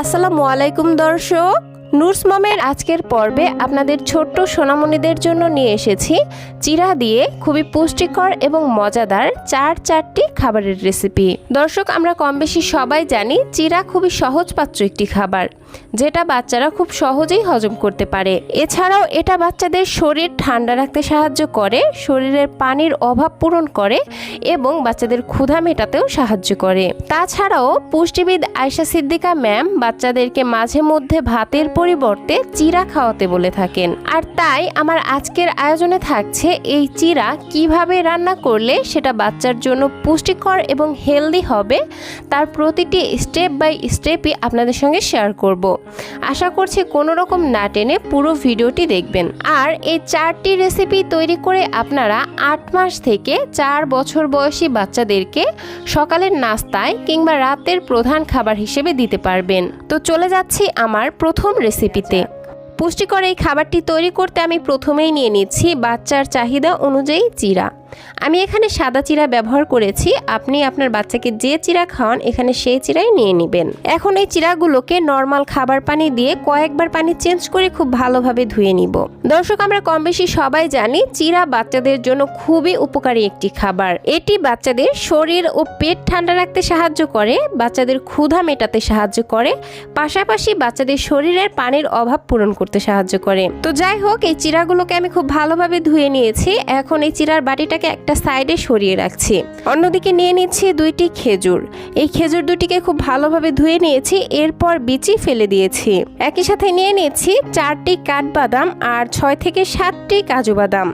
আসসালামু আলাইকুম দর্শক, নুরস মমের আজকের পর্বে আপনাদের ছোট্ট সোনামণিদের জন্য নিয়ে এসেছি চিরা দিয়ে খুবই পুষ্টিকর এবং মজাদার চারটি খাবারের রেসিপি। দর্শক, আমরা কম বেশি সবাই জানি চিরা খুবই সহজপাচ্য একটি খাবার, যেটা বাচ্চারা খুব সহজেই হজম করতে পারে। এছাড়াও এটা বাচ্চাদের শরীর ঠান্ডা রাখতে সাহায্য করে, শরীরের পানির অভাব পূরণ করে এবং বাচ্চাদের ক্ষুধা মেটাতেও সাহায্য করে। তাছাড়াও পুষ্টিবিদ আয়েশা সিদ্দিকা ম্যাম বাচ্চাদেরকে মাঝে মধ্যে ভাতের পরিবর্তে চিরা খাওয়াতে বলে থাকেন। আর তাই আমার আজকের আয়োজনে থাকছে এই চিরা কিভাবে রান্না করলে সেটা বাচ্চার জন্য পুষ্টিকর এবং হেলদি হবে, তার প্রতিটি স্টেপ বাই স্টেপই আপনাদের সঙ্গে শেয়ার করব। আশা করছি কোনো রকম না টেনে পুরো ভিডিওটি দেখবেন। আর এই চারটি রেসিপি তৈরি করে আপনারা 8 মাস থেকে 4 বছর বয়সী বাচ্চাদেরকে সকালের নাস্তায় কিংবা রাতের প্রধান খাবার হিসেবে দিতে পারবেন। তো চলে যাচ্ছি আমার প্রথম রেসিপিতে। পুষ্টিকর এই খাবারটি তৈরি করতে আমি প্রথমেই নিয়ে নিচ্ছি বাচ্চার চাহিদা অনুযায়ী চিরা। আমি এখানে সাদা চিরা ব্যবহার করেছি, আপনি আপনার বাচ্চাকে যে চিরা খাওয়ান এখানে সেই চিরাই নিয়ে নেবেন। এখন এই চিরাগুলোকে নর্মাল খাবার পানি দিয়ে কয়েকবার পানি চেঞ্জ করে খুব ভালোভাবে ধুয়ে নিব। দর্শক, আমরা কম বেশি সবাই জানি চিরা বাচ্চাদের জন্য খুবই উপকারী একটি খাবার। এটি বাচ্চাদের শরীর ও পেট ঠান্ডা রাখতে সাহায্য করে, বাচ্চাদের ক্ষুধা মেটাতে সাহায্য করে, পাশাপাশি বাচ্চাদের শরীরের পানির অভাব পূরণ করতে সাহায্য করে। তো যাই হোক, এই চিরাগুলোকে আমি খুব ভালোভাবে ধুয়ে নিয়েছি। এখন এই চিরার বাটিটাকে একটা সাইডে সরিয়ে রাখছি। অন্যদিকে নিয়ে নিচ্ছি 2টি খেজুর। এই খেজুর দুটিকে খুব ভালোভাবে ধুয়ে নিয়েছি, এরপর বিচি ফেলে দিয়েছি। একই সাথে নিয়ে নিচ্ছি 4টি কাঠবাদাম আর 6 থেকে 7টি কাজু বাদাম।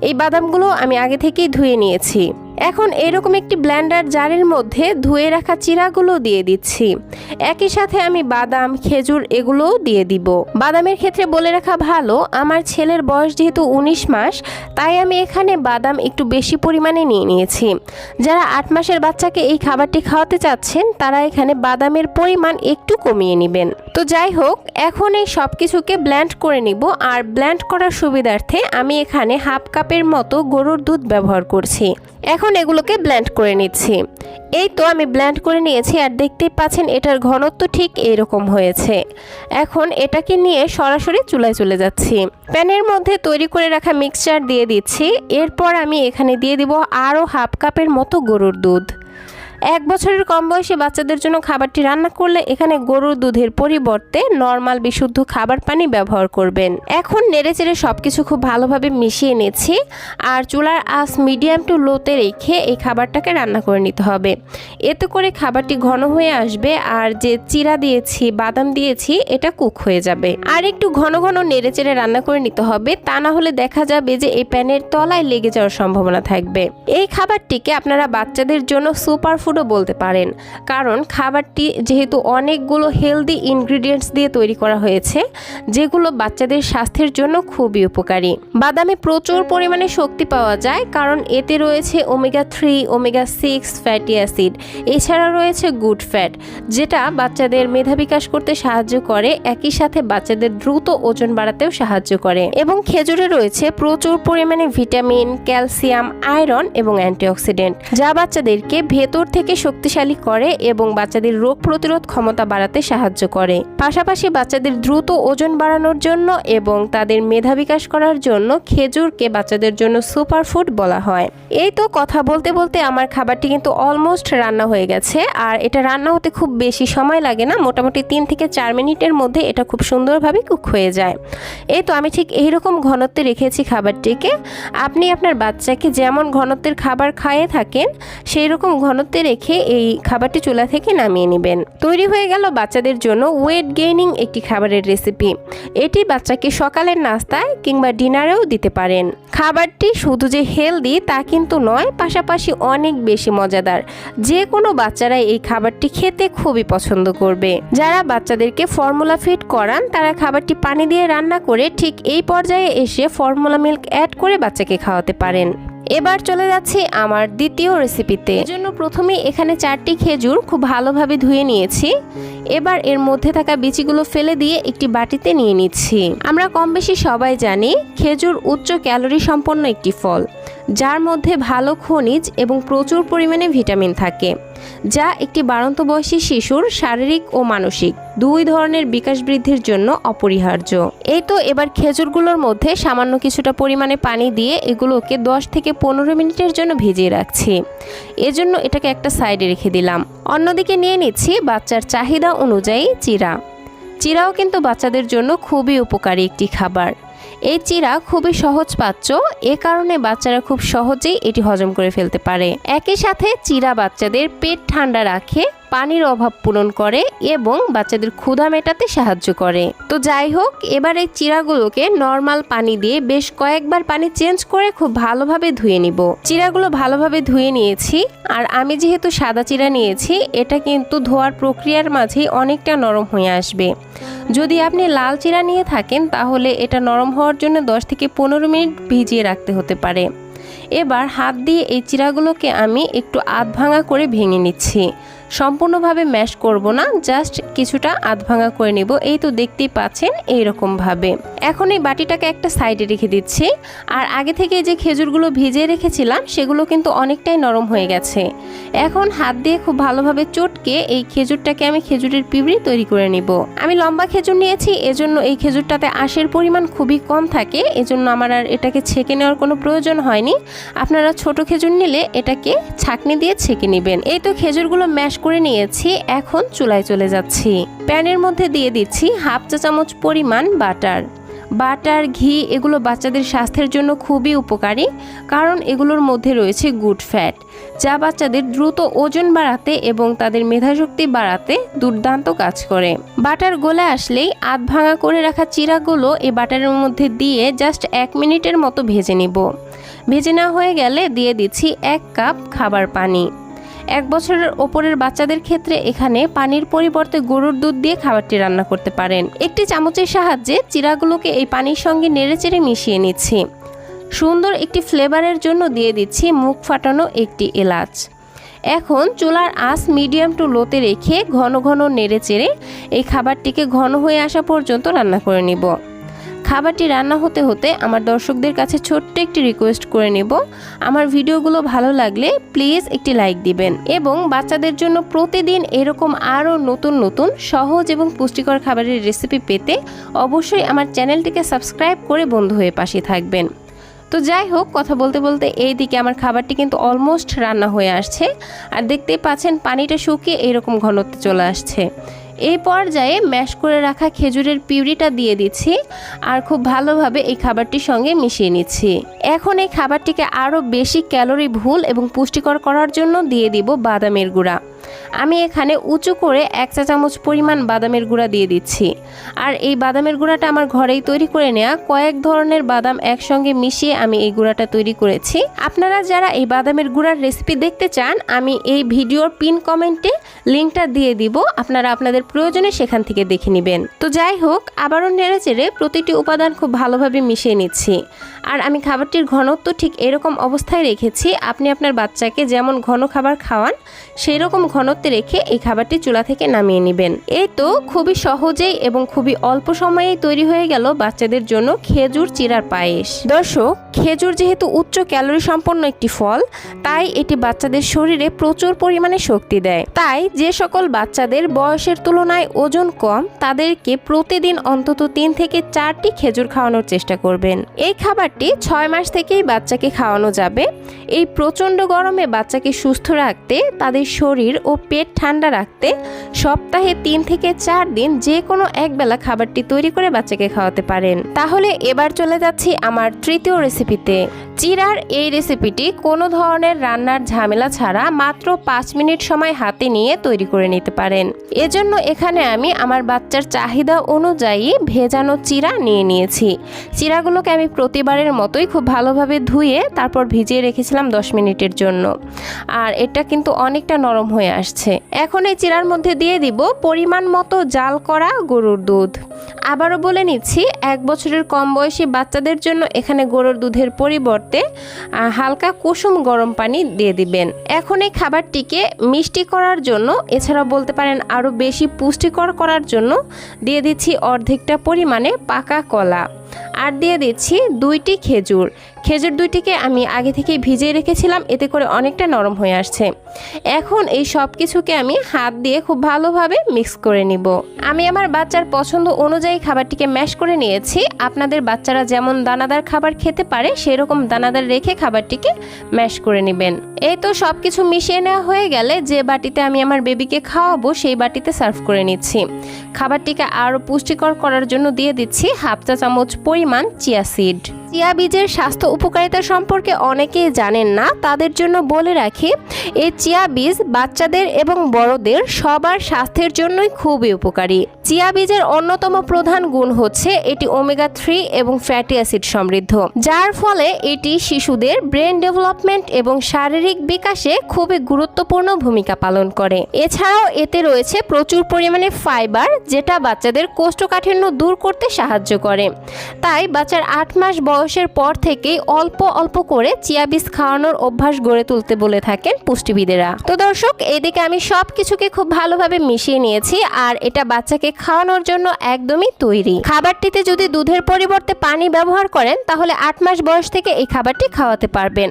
এই বাদামগুলো আমি আগে থেকেই ধুয়ে নিয়েছি। এখন এরকম একটি ব্লেন্ডার জারের মধ্যে ধুয়ে রাখা চিরাগুলো দিয়ে দিচ্ছি। একই সাথে আমি বাদাম, খেজুর এগুলোও দিয়ে দিব। বাদামের ক্ষেত্রে বলে রাখা ভালো, আমার ছেলের বয়স যেহেতু 19 মাস, তাই আমি এখানে বাদাম একটু বেশি পরিমাণে নিয়ে নিয়েছি। যারা 8 মাসের বাচ্চাকে এই খাবারটি খাওয়াতে চাচ্ছেন তারা এখানে বাদামের পরিমাণ একটু কমিয়ে নেবেন। তো যাই হোক, এখন এই সব কিছুকে ব্লেন্ড করে নিব। আর ব্লেন্ড করার সুবিধার্থে আমি এখানে হাফ কাপের মতো গরুর দুধ ব্যবহার করছি। এখন এগুলোকে ব্লেন্ড করে নিচ্ছি। এই তো আমি ব্লেন্ড করে নিয়েছি, আর দেখতেই পাচ্ছেন এটার ঘনত্ব ঠিক এরকম হয়েছে। এখন এটাকে নিয়ে সরাসরি চুলায় চলে যাচ্ছি। প্যানের মধ্যে তৈরি করে রাখা মিক্সচার দিয়ে দিচ্ছি। এরপর আমি এখানে দিয়ে দিব আরও হাফ কাপের মতো গরুর দুধ। 1 বছরের কম বয়সী বাচ্চাদের জন্য খাবারটি রান্না করলে এখানে গরুর দুধের পরিবর্তে নর্মাল বিশুদ্ধ খাবার পানি ব্যবহার করবেন। এখন নেড়েচেড়ে সবকিছু খুব ভালোভাবে মিশিয়ে নিচ্ছি। আর চুলার আঁচ মিডিয়াম টু লোতে রেখে এই খাবারটাকে রান্না করে নিতে হবে। এতে করে খাবারটি ঘন হয়ে আসবে, আর যে চিরা দিয়েছি, বাদাম দিয়েছি, এটা কুক হয়ে যাবে। আর একটু ঘন ঘন নেড়েচেড়ে রান্না করে নিতে হবে, তা না হলে দেখা যাবে যে এই প্যানের তলায় লেগে যাওয়ার সম্ভাবনা থাকবে। এই খাবারটিকে আপনারা বাচ্চাদের জন্য সুপার ফুডও বলতে পারেন, কারণ খাবারটি যেহেতু অনেকগুলো হেলদি ইনগ্রিডিয়েন্টস দিয়ে তৈরি করা হয়েছে, যেগুলো বাচ্চাদের স্বাস্থ্যের জন্য খুবই উপকারী। বাদামে প্রচুর পরিমাণে শক্তি পাওয়া যায়, কারণ এতে রয়েছে ওমেগা 3, ওমেগা 6 ফ্যাটি অ্যাসিড। এছাড়া রয়েছে গুড ফ্যাট, যেটা বাচ্চাদের মেধা বিকাশ করতে সাহায্য করে, একই সাথে বাচ্চাদের দ্রুত ওজন বাড়াতেও সাহায্য করে। এবং খেজুরে রয়েছে প্রচুর পরিমাণে ভিটামিন, ক্যালসিয়াম, আয়রন এবং অ্যান্টিঅক্সিডেন্ট, যা বাচ্চাদেরকে ভেতর থেকে শক্তিশালী করে এবং বাচ্চাদের রোগ প্রতিরোধ ক্ষমতা বাড়াতে সাহায্য করে। পাশাপাশি বাচ্চাদের দ্রুত ওজন বাড়ানোর জন্য এবং তাদের মেধা বিকাশ করার জন্য খেজুরকে বাচ্চাদের জন্য সুপার ফুড বলা হয়। এই তো কথা বলতে বলতে আমার খাবারটি কিন্তু অলমোস্ট রান্না হয়ে গেছে। আর এটা রান্না হতে খুব বেশি সময় লাগে না, মোটামুটি 3 থেকে 4 মিনিটের মধ্যে এটা খুব সুন্দরভাবে কুক হয়ে যায়। এই তো আমি ঠিক এইরকম ঘনত্বে রেখেছি খাবারটিকে। আপনি আপনার বাচ্চাকে যেমন ঘনত্বের খাবার খাইয়ে থাকেন সেই রকম ঘনত্বে রেখে এই খাবারটি চুলা থেকে নামিয়ে নেবেন। তৈরি হয়ে গেল বাচ্চাদের জন্য ওয়েট গেইনিং একটি খাবারের রেসিপি। এটি বাচ্চাকে সকালের নাস্তায় কিংবা ডিনারেও দিতে পারেন। খাবারটি শুধু যে হেলদি তা কিন্তু নয়, পাশাপাশি অনেক বেশি মজাদার। যে কোনো বাচ্চারাই এই খাবারটি খেতে খুবই পছন্দ করবে। যারা বাচ্চাদেরকে ফর্মুলা ফিড করান তারা খাবারটি পানি দিয়ে রান্না করে ঠিক এই পর্যায়ে এসে ফর্মুলা মিল্ক অ্যাড করে বাচ্চাকে খাওয়াতে পারেন। এবার চলে যাচ্ছি আমার দ্বিতীয় রেসিপিতে। এজন্য প্রথমে এখানে 4টি খেজুর খুব ভালোভাবে ধুয়ে নিয়েছি। এবার এর মধ্যে থাকা বিচিগুলো ফেলে দিয়ে একটি বাটিতে নিয়ে নিচ্ছি। আমরা কম বেশি সবাই জানি খেজুর উচ্চ ক্যালোরি সম্পন্ন একটি ফল, যার মধ্যে ভালো খনিজ এবং প্রচুর পরিমাণে ভিটামিন থাকে, যা একটি বাড়ন্ত বয়সী শিশুর শারীরিক ও মানসিক দুই ধরনের বিকাশ বৃদ্ধির জন্য অপরিহার্য। এই তো এবার খেজুরগুলোর মধ্যে সামান্য কিছুটা পরিমাণে পানি দিয়ে এগুলোকে 10 থেকে 15 মিনিটের জন্য ভিজিয়ে রাখছি। এজন্য এটাকে একটা সাইডে রেখে দিলাম। অন্যদিকে নিয়ে নিচ্ছি বাচ্চার চাহিদা অনুযায়ী চিরা। চিরাও কিন্তু বাচ্চাদের জন্য খুবই উপকারী একটি খাবার। এই চিরা খুবই সহজপাচ্য, এ কারণে বাচ্চারা খুব সহজেই এটি হজম করে ফেলতে পারে। একই সাথে চিরা বাচ্চাদের পেট ঠান্ডা রাখে, পানির অভাব পূরণ করে এবং বাচ্চাদের ক্ষুধা মেটাতে সাহায্য করে। তো যাই হোক, এবার এই চিরাগুলোকে নর্মাল পানি দিয়ে বেশ কয়েকবার পানি চেঞ্জ করে খুব ভালোভাবে ধুয়ে নিব। চিরাগুলো ভালোভাবে ধুয়ে নিয়েছি, আর আমি যেহেতু সাদা চিরা নিয়েছি, এটা কিন্তু ধোয়ার প্রক্রিয়ার মাঝেই অনেকটা নরম হয়ে আসবে। যদি আপনি লাল চিরা নিয়ে থাকেন তাহলে এটা নরম হওয়ার জন্য 10 থেকে 15 মিনিট ভিজিয়ে রাখতে হতে পারে। এবার হাত দিয়ে এই চিরাগুলোকে আমি একটু আধ ভাঙা করে ভেঙে নিচ্ছি। সম্পূর্ণভাবে ম্যাশ করব না, জাস্ট কিছুটা আধ ভাঙা করে নিব। এই তো দেখতেই পাচ্ছেন এইরকমভাবে। এখন এই বাটিটাকে একটা সাইডে রেখে দিচ্ছি। আর আগে থেকে যে খেজুরগুলো ভিজিয়ে রেখেছিলাম সেগুলো কিন্তু অনেকটাই নরম হয়ে গেছে। এখন হাত দিয়ে খুব ভালোভাবে চটকে এই খেজুরটাকে আমি খেজুরের পিবড়ি তৈরি করে নিব। আমি লম্বা খেজুর নিয়েছি, এজন্য এই খেজুরটাতে আঁশের পরিমাণ খুবই কম থাকে, এজন্য আমার আর এটাকে ছেঁকে নেওয়ার কোনো প্রয়োজন হয়নি। আপনারা ছোট খেজুর নিলে এটাকে ছাঁকনি দিয়ে ছেঁকে নেবেন। এই তো খেজুরগুলো ম্যাশ করে নিয়েছি, এখন চুলায় চলে যাচ্ছি। প্যানের মধ্যে দিয়ে দিচ্ছি হাফ চা চামচ পরিমাণ বাটার, ঘি এগুলো বাচ্চাদের স্বাস্থ্যের জন্য খুবই উপকারী, কারণ এগুলোর মধ্যে রয়েছে গুড ফ্যাট, যা বাচ্চাদের দ্রুত ওজন বাড়াতে এবং তাদের মেধাশক্তি বাড়াতে দুর্দান্ত কাজ করে। বাটার গলে আসলেই আধ ভাঙা করে রাখা চিরাগুলো এই বাটারের মধ্যে দিয়ে জাস্ট 1 মিনিটের মতো ভেজে নিব। ভেজে নেওয়া হয়ে গেলে দিয়ে দিচ্ছি 1 কাপ খাবার পানি। 1 বছরের ওপরের বাচ্চাদের ক্ষেত্রে এখানে পানির পরিবর্তে গরুর দুধ দিয়ে খাবারটি রান্না করতে পারেন। একটি চামচের সাহায্যে চিরাগুলোকে এই পানির সঙ্গে নেড়েচেড়ে মিশিয়ে নিচ্ছি। সুন্দর একটি ফ্লেভারের জন্য দিয়ে দিচ্ছি মুখ ফাটানো একটি এলাচ। এখন চুলার আঁচ মিডিয়াম টু লোতে রেখে ঘন ঘন নেড়েচেড়ে এই খাবারটিকে ঘন হয়ে আসা পর্যন্ত রান্না করে নিব। খাবারটি রান্না হতে হতে আমার দর্শকদের কাছে ছোট্ট একটি রিকোয়েস্ট করে নেব, আমার ভিডিওগুলো ভালো লাগলে প্লিজ একটি লাইক দিবেন এবং বাচ্চাদের জন্য প্রতিদিন এরকম আরও নতুন নতুন সহজ এবং পুষ্টিকর খাবারের রেসিপি পেতে অবশ্যই আমার চ্যানেলটিকে সাবস্ক্রাইব করে বন্ধু হয়ে পাশে থাকবেন। তো যাই হোক, কথা বলতে বলতে এই দিকে আমার খাবারটি কিন্তু অলমোস্ট রান্না হয়ে আসছে, আর দেখতেই পাচ্ছেন পানিটা শুকিয়ে এইরকম ঘনত্বে চলে আসছে। এই পর্যায়ে ম্যাশ করে রাখা খেজুরের পিউরিটা দিয়ে দিচ্ছি আর খুব ভালোভাবে এই খাবারটির সঙ্গে মিশিয়ে নিচ্ছি। এখন এই খাবারটিকে আরও বেশি ক্যালোরি ভুল এবং পুষ্টিকর করার জন্য দিয়ে দিব বাদামের গুঁড়া। আমি এখানে উঁচু করে 1 চা চামচ পরিমাণ বাদামের গুঁড়া দিয়ে দিচ্ছি। আর এই বাদামের গুঁড়াটা আমার ঘরেই তৈরি করে নেওয়া, কয়েক ধরনের বাদাম একসঙ্গে মিশিয়ে আমি এই গুঁড়াটা তৈরি করেছি। আপনারা যারা এই বাদামের গুঁড়ার রেসিপি দেখতে চান, আমি এই ভিডিওর পিন কমেন্টে লিঙ্কটা দিয়ে দিব, আপনারা আপনাদের প্রয়োজনে সেখান থেকে দেখে নেবেন। তো যাই হোক, আবারও নেড়েচেড়ে প্রতিটি উপাদান খুব ভালোভাবে মিশিয়ে নিচ্ছি। আর আমি খাবারটির ঘনত্ব ঠিক এরকম অবস্থায় রেখেছি। আপনি আপনার বাচ্চাকে যেমন ঘন খাবার খাওয়ান সেই রকম ঘনত্বে রেখে এই খাবারটি চুলা থেকে নামিয়ে নেবেন। এই তো খুবই সহজেই এবং খুবই অল্প সময়েই তৈরি হয়ে গেল বাচ্চাদের জন্য খেজুর চিরার পায়েস। দর্শক, খেজুর যেহেতু উচ্চ ক্যালোরি সম্পন্ন একটি ফল, তাই এটি বাচ্চাদের শরীরে প্রচুর পরিমাণে শক্তি দেয়। তাই যে সকল বাচ্চাদের বয়সের তুলনায় ওজন কম, তাদেরকে প্রতিদিন অন্তত 3 থেকে 4টি খেজুর খাওয়ানোর চেষ্টা করবেন। এই খাবারটি 6 মাস থেকেই বাচ্চাকে খাওয়ানো যাবে। এই প্রচণ্ড গরমে বাচ্চাকে সুস্থ রাখতে, তাদের শরীর ও পেট ঠান্ডা রাখতে সপ্তাহে 3 থেকে 4 দিন যে কোনো একবেলা খাবারটি তৈরি করে বাচ্চাকে খাওয়াতে পারেন। তাহলে এবার চলে যাচ্ছি আমার তৃতীয় রেসিপিতে। চিরার এই রেসিপিটি কোনো ধরনের রান্নার ঝামেলা ছাড়া মাত্র 5 মিনিট সময় হাতে নিয়ে তৈরি করে নিতে পারেন। এজন্য এখানে আমি আমার বাচ্চার চাহিদা অনুযায়ী ভেজানো চিরা নিয়ে নিয়েছি। চিরাগুলোকে আমি প্রতিবারের মতোই খুব ভালোভাবে ধুয়ে তারপর ভিজিয়ে রেখেছিলাম 10 মিনিটের জন্য, আর এটা কিন্তু অনেকটা নরম হয়ে আসছে। এখন এই চিরার মধ্যে দিয়ে দিব পরিমাণ মতো জাল করা গরুর দুধ। আবারও বলে নিচ্ছি, 1 বছরের কম বয়সী বাচ্চাদের জন্য এখানে গরুর দুধের পরিবর্তে পরিবর্তে হালকা কুসুম গরম পানি দিয়ে দিবেন। এখন এই খাবারটিকে মিষ্টি করার জন্য, এছাড়াও বলতে পারেন আরও বেশি পুষ্টিকর করার জন্য দিয়ে দিচ্ছি অর্ধেকটা পরিমাণে পাকা কলা, আর দিয়ে দিচ্ছি 2টি খেজুর। খেজুর 2টিকে আমি আগে থেকেই ভিজিয়ে রেখেছিলাম, এতে করে অনেকটা নরম হয়ে আসছে। এখন এই সব কিছুকে আমি হাত দিয়ে খুব ভালোভাবে মিক্স করে নিব। আমি আমার বাচ্চার পছন্দ অনুযায়ী খাবারটিকে ম্যাশ করে নিয়েছি। আপনাদের বাচ্চারা যেমন দানাদার খাবার খেতে পারে সেরকম দানাদার রেখে খাবারটিকে ম্যাশ করে নেবেন। এই তো সব কিছু মিশিয়ে নেওয়া হয়ে গেলে যে বাটিতে আমি আমার বেবিকে খাওয়াবো সেই বাটিতে সার্ভ করে নিচ্ছি। খাবারটিকে আরও পুষ্টিকর করার জন্য দিয়ে দিচ্ছি 1/2 চা চামচ পরিমাণ চিয়া সিড। চিয়া বীজের স্বাস্থ্য উপকারিতা সম্পর্কে অনেকেই জানেন না, তাদের জন্য বলে রাখি এই চিয়া বীজ বাচ্চাদের এবং বড়দের সবার স্বাস্থ্যের জন্যই খুবই উপকারী। চিয়া বীজের অন্যতম প্রধান গুণ হচ্ছে এটি ওমেগা 3 এবং ফ্যাটি অ্যাসিড সমৃদ্ধ, যার ফলে এটি শিশুদের ব্রেন ডেভেলপমেন্ট এবং শারীরিক বিকাশে খুবই গুরুত্বপূর্ণ ভূমিকা পালন করে। এছাড়াও এতে রয়েছে প্রচুর পরিমাণে ফাইবার, যেটা বাচ্চাদের কোষ্ঠকাঠিন্য দূর করতে সাহায্য করে। তাই বাচ্চার 8 মাস বয়সের পর থেকেই অল্প অল্প করে চিয়া বীজ খাওয়ানোর অভ্যাস গড়ে তুলতে বলে থাকেন পুষ্টিবিদেরা। তো দর্শক, এইদিকে আমি সব কিছুকে খুব ভালোভাবে মিশিয়ে নিয়েছি, আর এটা বাচ্চাকে খাওয়ানোর জন্য একদমই তৈরি। খাবারটিতে যদি দুধের পরিবর্তে পানি ব্যবহার করেন তাহলে 8 মাস বয়স থেকে এই খাবারটি খাওয়াতে পারবেন।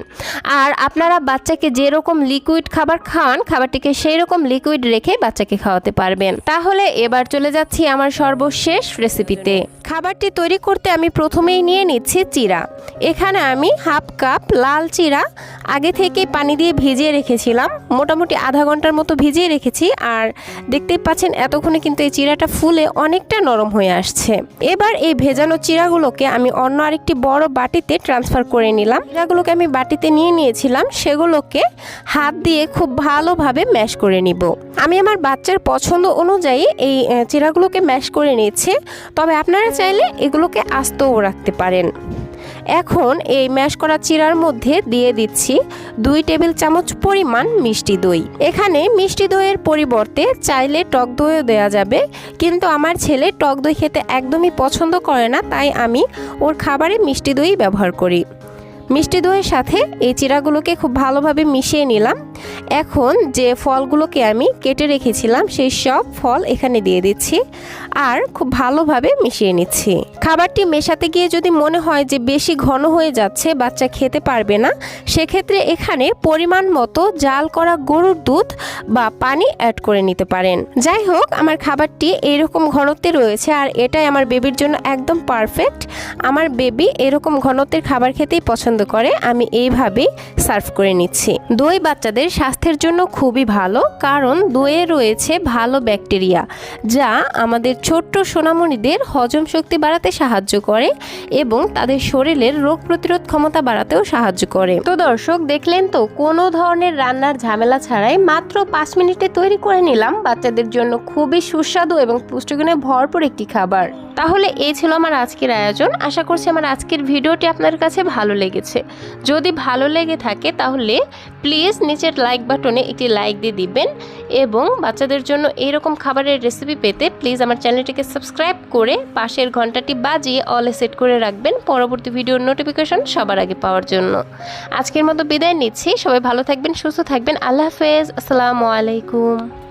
আর আপনারা বাচ্চাকে যেরকম লিকুইড খাবার খাওয়ান, খাবারটিকে সেই রকম লিকুইড রেখে বাচ্চাকে খাওয়াতে পারবেন। তাহলে এবার চলে যাচ্ছি আমার সর্বশেষ রেসিপিতে। খাবারটি তৈরি করতে আমি প্রথমেই নিয়ে নিচ্ছি চিরা। এখানে আমি 1/2 কাপ লাল চিরা আগে থেকে পানি দিয়ে ভিজিয়ে রেখেছিলাম, মোটামুটি আধা ঘন্টার মতো ভিজিয়ে রেখেছি। আর দেখতেই পাচ্ছেন এতক্ষণে কিন্তু এই চিরাটা ফুলে অনেকটা নরম হয়ে আসছে। এবার এই ভেজানো চিরাগুলোকে আমি অন্য আরেকটি বড় বাটিতে ট্রান্সফার করে নিলাম। চিরাগুলোকে আমি বাটিতে নিয়ে নিয়েছিলাম, সেগুলোকে হাত দিয়ে খুব ভালোভাবে ম্যাশ করে নিব। আমি আমার বাচ্চার পছন্দ অনুযায়ী এই চিরাগুলোকে ম্যাশ করে নিচ্ছি, তবে আপনারা চাইলে এগুলোকে আস্তেও রাখতে পারেন। এখন এই ম্যাশ করা চিরার মধ্যে দিয়ে দিচ্ছি 2 টেবিল চামচ পরিমাণ মিষ্টি দই। এখানে মিষ্টি দইয়ের পরিবর্তে চাইলে টক দইও দেওয়া যাবে, কিন্তু আমার ছেলে টক দই খেতে একদমই পছন্দ করে না, তাই আমি ওর খাবারে মিষ্টি দই ব্যবহার করি। মিষ্টি দইয়ের সাথে এই চিরাগুলোকে খুব ভালোভাবে মিশিয়ে নিলাম। এখন যে ফলগুলোকে আমি কেটে রেখেছিলাম সেই সব ফল এখানে দিয়ে দিচ্ছি, আর খুব ভালোভাবে মিশিয়ে নিচ্ছি। খাবারটি মেশাতে গিয়ে যদি মনে হয় যে বেশি ঘন হয়ে যাচ্ছে, বাচ্চা খেতে পারবে না, সেক্ষেত্রে এখানে পরিমাণ মতো জাল করা গরুর দুধ বা পানি অ্যাড করে নিতে পারেন। যাই হোক, আমার খাবারটি এরকম ঘনত্বে রয়েছে, আর এটাই আমার বেবির জন্য একদম পারফেক্ট। আমার বেবি এরকম ঘনত্বের খাবার খেতেই পছন্দ করে। আমি এইভাবেই সার্ভ করে নিচ্ছি। দই বাচ্চাদের স্বাস্থ্যের জন্য খুবই ভালো, কারণ দইয়ে রয়েছে ভালো ব্যাকটেরিয়া, যা আমাদের ছোট্ট সোনামণিদের হজম শক্তি বাড়াতে সাহায্য করে এবং তাদের শরীরের রোগ প্রতিরোধ ক্ষমতা বাড়াতেও সাহায্য করে। তো দর্শক, দেখলেন তো কোনো ধরনের রান্নার ঝামেলা ছাড়াই মাত্র 5 মিনিটে তৈরি করে নিলাম বাচ্চাদের জন্য খুবই সুস্বাদু এবং পুষ্টিগুণে ভরপুর একটি খাবার। তাহলে এই ছিল আমার আজকের আয়োজন। আশা করছি আমার আজকের ভিডিওটি আপনার কাছে ভালো লেগেছে। যদি ভালো লেগে থাকে তাহলে প্লিজ নিচের লাইক বাটনে একটি লাইক দিয়ে দিবেন, এবং বাচ্চাদের জন্য এইরকম খাবারের রেসিপি পেতে প্লিজ আমার চ্যানেলটিকে সাবস্ক্রাইব করে পাশের ঘন্টাটি বাজিয়ে অলে সেট করে রাখবেন পরবর্তী ভিডিওর নোটিফিকেশন সবার আগে পাওয়ার জন্য। আজকের মতো বিদায় নিচ্ছি। সবাই ভালো থাকবেন, সুস্থ থাকবেন। আল্লাহ হাফেজ। আসসালামু আলাইকুম।